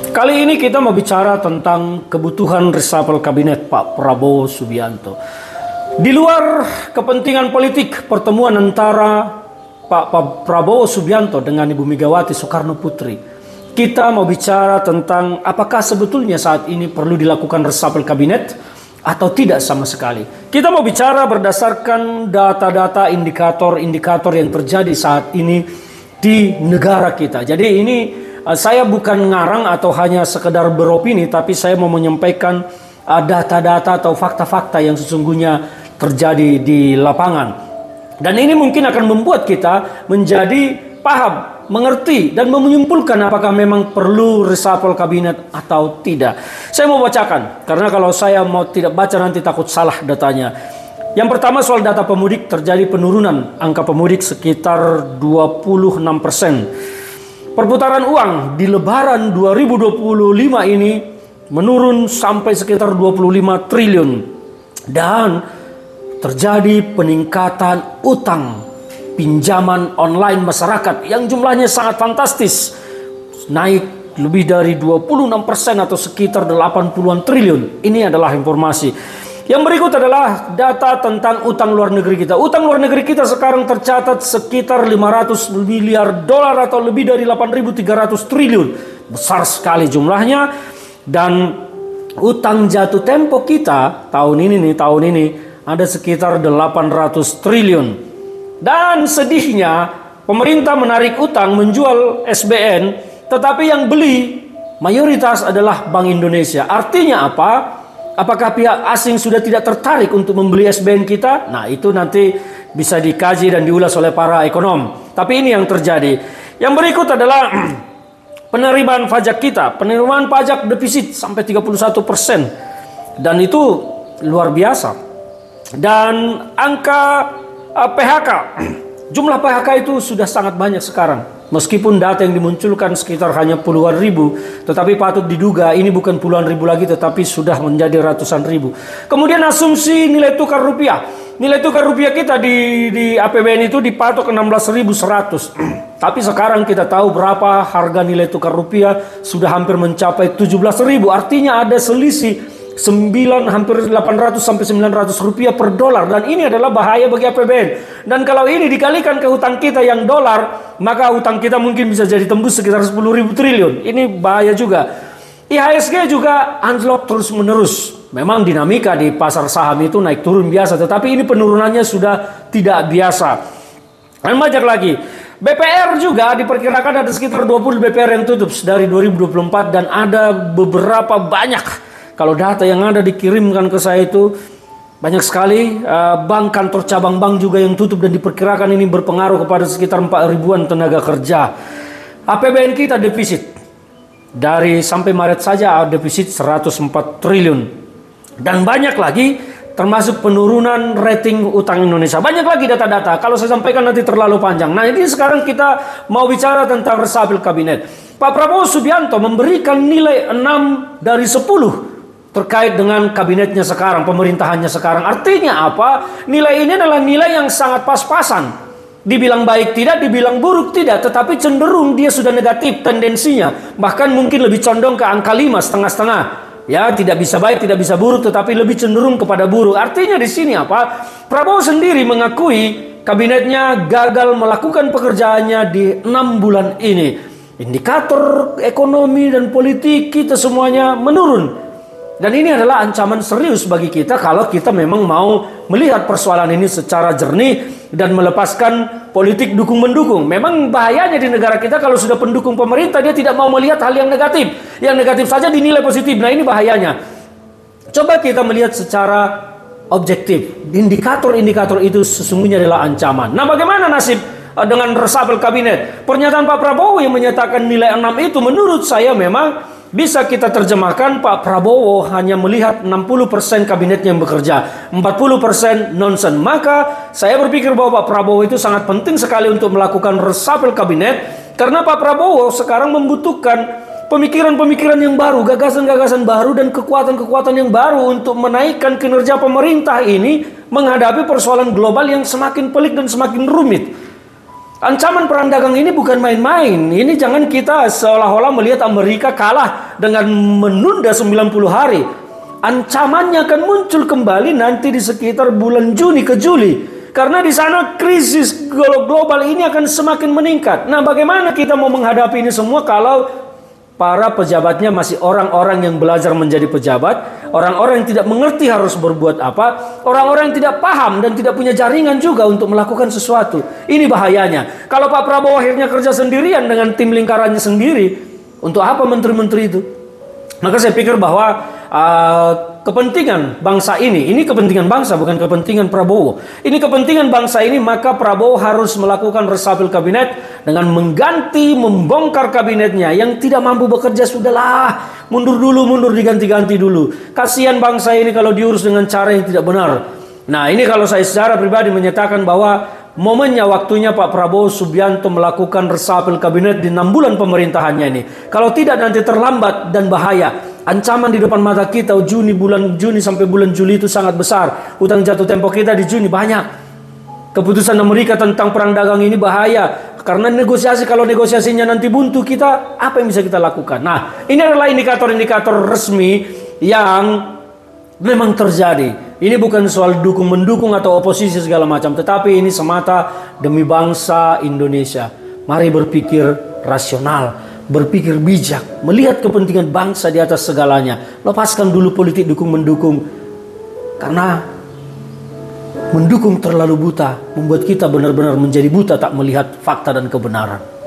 Kali ini kita mau bicara tentang kebutuhan reshuffle kabinet Pak Prabowo Subianto. Di luar kepentingan politik pertemuan antara Pak Prabowo Subianto dengan Ibu Megawati Soekarno Putri, kita mau bicara tentang apakah sebetulnya saat ini perlu dilakukan reshuffle kabinet atau tidak sama sekali. Kita mau bicara berdasarkan data-data indikator-indikator yang terjadi saat ini di negara kita. Jadi ini saya bukan ngarang atau hanya sekedar beropini, tapi saya mau menyampaikan data-data atau fakta-fakta yang sesungguhnya terjadi di lapangan. Dan ini mungkin akan membuat kita menjadi paham, mengerti, dan menyimpulkan apakah memang perlu reshuffle kabinet atau tidak. Saya mau bacakan, karena kalau saya mau tidak baca nanti takut salah datanya. Yang pertama soal data pemudik, terjadi penurunan angka pemudik sekitar 26%. Perputaran uang di Lebaran 2025 ini menurun sampai sekitar 25 triliun. Dan terjadi peningkatan utang pinjaman online masyarakat yang jumlahnya sangat fantastis. Naik lebih dari 26% atau sekitar 80-an triliun. Ini adalah informasi. Yang berikut adalah data tentang utang luar negeri kita. Utang luar negeri kita sekarang tercatat sekitar 500 miliar dolar atau lebih dari 8.300 triliun. Besar sekali jumlahnya. Dan utang jatuh tempo kita tahun ini ada sekitar 800 triliun. Dan sedihnya pemerintah menarik utang menjual SBN, tetapi yang beli mayoritas adalah Bank Indonesia. Artinya apa? Apakah pihak asing sudah tidak tertarik untuk membeli SBN kita? Nah, itu nanti bisa dikaji dan diulas oleh para ekonom. Tapi ini yang terjadi. Yang berikut adalah penerimaan pajak kita. Penerimaan pajak defisit sampai 31%. Dan itu luar biasa. Dan angka PHK. Jumlah PHK itu sudah sangat banyak sekarang. Meskipun data yang dimunculkan sekitar hanya puluhan ribu, tetapi patut diduga ini bukan puluhan ribu lagi, tetapi sudah menjadi ratusan ribu. Kemudian asumsi nilai tukar rupiah. Nilai tukar rupiah kita di APBN itu dipatok 16.100. Tapi sekarang kita tahu berapa harga nilai tukar rupiah, sudah hampir mencapai 17.000. Artinya ada selisih hampir 800 sampai 900 rupiah per dolar. Dan ini adalah bahaya bagi APBN. Dan kalau ini dikalikan ke hutang kita yang dolar, maka hutang kita mungkin bisa jadi tembus sekitar 10.000 triliun. Ini bahaya juga. IHSG juga anjlok terus menerus. Memang dinamika di pasar saham itu naik turun biasa, tetapi ini penurunannya sudah tidak biasa. Dan banyak lagi. BPR juga diperkirakan ada sekitar 20 BPR yang tutup dari 2024. Dan ada beberapa banyak, kalau data yang ada dikirimkan ke saya itu banyak sekali bank, kantor cabang bank juga yang tutup, dan diperkirakan ini berpengaruh kepada sekitar 4.000-an tenaga kerja. APBN kita defisit. Dari sampai Maret saja defisit 104 triliun. Dan banyak lagi, termasuk penurunan rating utang Indonesia. Banyak lagi data-data. Kalau saya sampaikan nanti terlalu panjang. Nah, ini sekarang kita mau bicara tentang reshuffle kabinet. Pak Prabowo Subianto memberikan nilai 6 dari 10 terkait dengan kabinetnya sekarang, pemerintahannya sekarang. Artinya apa? Nilai ini adalah nilai yang sangat pas-pasan. Dibilang baik tidak, dibilang buruk tidak, tetapi cenderung dia sudah negatif tendensinya. Bahkan mungkin lebih condong ke angka 5, setengah-setengah. Ya, tidak bisa baik, tidak bisa buruk, tetapi lebih cenderung kepada buruk. Artinya di sini apa? Prabowo sendiri mengakui kabinetnya gagal melakukan pekerjaannya di 6 bulan ini. Indikator ekonomi dan politik kita semuanya menurun. Dan ini adalah ancaman serius bagi kita kalau kita memang mau melihat persoalan ini secara jernih dan melepaskan politik dukung-mendukung. Memang bahayanya di negara kita kalau sudah pendukung pemerintah, dia tidak mau melihat hal yang negatif. Yang negatif saja dinilai positif. Nah, ini bahayanya. Coba kita melihat secara objektif. Indikator-indikator itu sesungguhnya adalah ancaman. Nah, bagaimana nasib dengan reshuffle kabinet? Pernyataan Pak Prabowo yang menyatakan nilai 6 itu menurut saya memang bisa kita terjemahkan Pak Prabowo hanya melihat 60% kabinetnya yang bekerja, 40% nonsen. Maka saya berpikir bahwa Pak Prabowo itu sangat penting sekali untuk melakukan reshuffle kabinet, karena Pak Prabowo sekarang membutuhkan pemikiran-pemikiran yang baru, gagasan-gagasan baru, dan kekuatan-kekuatan yang baru untuk menaikkan kinerja pemerintah ini menghadapi persoalan global yang semakin pelik dan semakin rumit. Ancaman perang dagang ini bukan main-main. Ini jangan kita seolah-olah melihat Amerika kalah dengan menunda 90 hari. Ancamannya akan muncul kembali nanti di sekitar bulan Juni ke Juli. Karena di sana krisis global ini akan semakin meningkat. Nah, bagaimana kita mau menghadapi ini semua kalau para pejabatnya masih orang-orang yang belajar menjadi pejabat, orang-orang yang tidak mengerti harus berbuat apa, orang-orang yang tidak paham dan tidak punya jaringan juga untuk melakukan sesuatu. Ini bahayanya. Kalau Pak Prabowo akhirnya kerja sendirian dengan tim lingkarannya sendiri, untuk apa menteri-menteri itu? Maka saya pikir bahwa kepentingan bangsa ini kepentingan bangsa, bukan kepentingan Prabowo. Ini kepentingan bangsa ini, maka Prabowo harus melakukan reshuffle kabinet dengan mengganti, membongkar kabinetnya yang tidak mampu bekerja. Sudahlah, mundur diganti-ganti dulu. Kasihan bangsa ini kalau diurus dengan cara yang tidak benar. Nah, ini kalau saya secara pribadi menyatakan bahwa momennya, waktunya Pak Prabowo Subianto melakukan reshuffle kabinet di 6 bulan pemerintahannya ini. Kalau tidak nanti terlambat dan bahaya. Ancaman di depan mata kita bulan Juni sampai bulan Juli itu sangat besar. Utang jatuh tempo kita di Juni banyak. Keputusan Amerika tentang perang dagang ini bahaya. Karena kalau negosiasinya nanti buntu, kita apa yang bisa kita lakukan? Nah, ini adalah indikator-indikator resmi yang memang terjadi. Ini bukan soal dukung-mendukung atau oposisi segala macam, tetapi ini semata demi bangsa Indonesia. Mari berpikir rasional, berpikir bijak, melihat kepentingan bangsa di atas segalanya. Lepaskan dulu politik dukung-mendukung, karena mendukung terlalu buta membuat kita benar-benar menjadi buta, tak melihat fakta dan kebenaran.